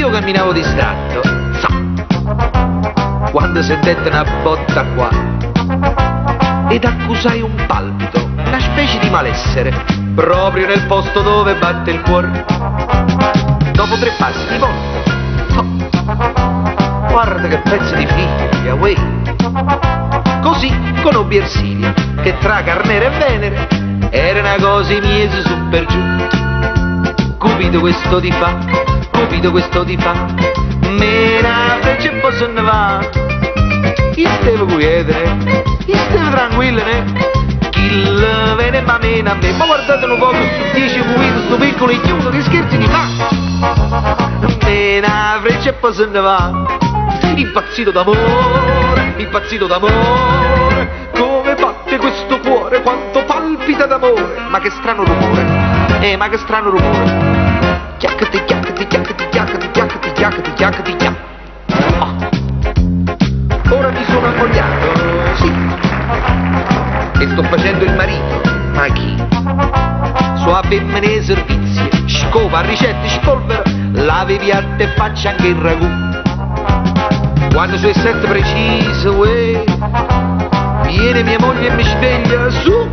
io camminavo distratto, quando sentette una botta qua ed accusai un palpito, una specie di malessere, proprio nel posto dove batte il cuore. Dopo 3 passi di volta, guarda che pezzo di figlia, uè. Così conobbi Ersilia, che tra Carnera e Venere era una cosa miese su per giù. Cupido questo ti fa, Cupido questo ti fa, me ne freccia e poi se ne va. Io stavo quiete, io stavo tranquillo, chi le viene ma meno a me. Ma guardate un po' su 10 cupido, sto piccolo e chiuso, che scherzi ti fa. Me ne freccia e poi se ne va. Impazzito d'amore, come batte questo cuore, quanto palpita d'amore. Ma che strano rumore, ma che strano rumore. Chiaccati, chiaccati, chiaccati, chiaccati, chiaccati, chiaccati, chiaccati, chiaccati. Ora mi sono ammogliato, sì, e sto facendo il marito. Ma chi? Sua femmine servizi, scopa, ricette, spolvera, lavi piatte e faccia anche il ragù. Quando sono 7 precise, uè, viene mia moglie e mi sveglia, su,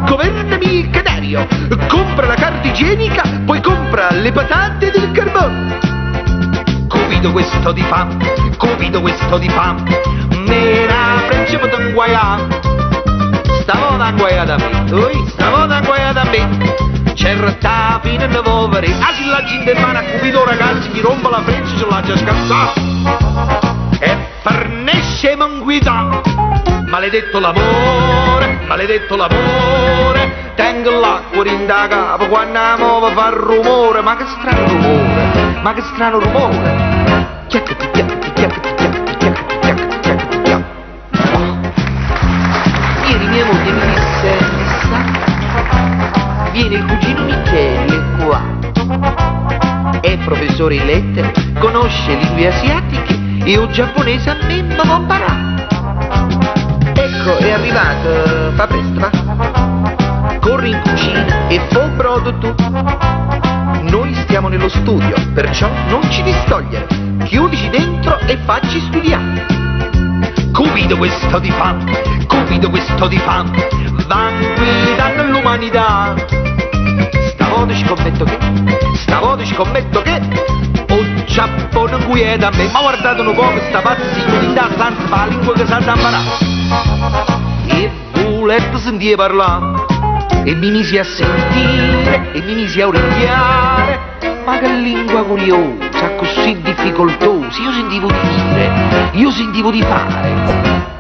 governami il canario, compra la carta igienica, poi compra le patate del carbone. Cupido questo di fam, Cupido questo di fam, me la freccia per t'inguaiare. Stavolta inguaiata a me, stavolta inguaiata a me. C'era ta fine di poveri, si la gente in mano a Cupido ragazzi, chi rompe la freccia ce l'ha già scansata. E farnesce manguità, maledetto l'amore, tengo l'acqua in da capo quando la muovo fa rumore. Ma che strano rumore, ma che strano rumore. Chiaccati, chiaccati, chiaccati, chiaccati, chiaccati, chiaccati, chiaccati, chiaccati. Ieri mia moglie mi disse, sa, viene il cugino Michele qua, è professore in lettere, conosce lingue asiatiche e un giapponese a me mi può imparare. Ecco, è arrivato, fa presto, va. Corri in cucina e fa un brodo tu. Noi stiamo nello studio, perciò non ci distogliere. Chiudici dentro e facci studiare. Cupido questo ti fa, Cupido questo ti fa, van guidando l'umanità. Stavolta scommetto che o Giappone quieta a me. Ma guardate un po' che sta pazzino di da stanza fa la lingua che sa da imparare. E volete sentire parlare, e mi misi a sentire, e mi misi a orecchiare. Ma che lingua curiosa, così difficoltosa. Io sentivo di dire, io sentivo di fare.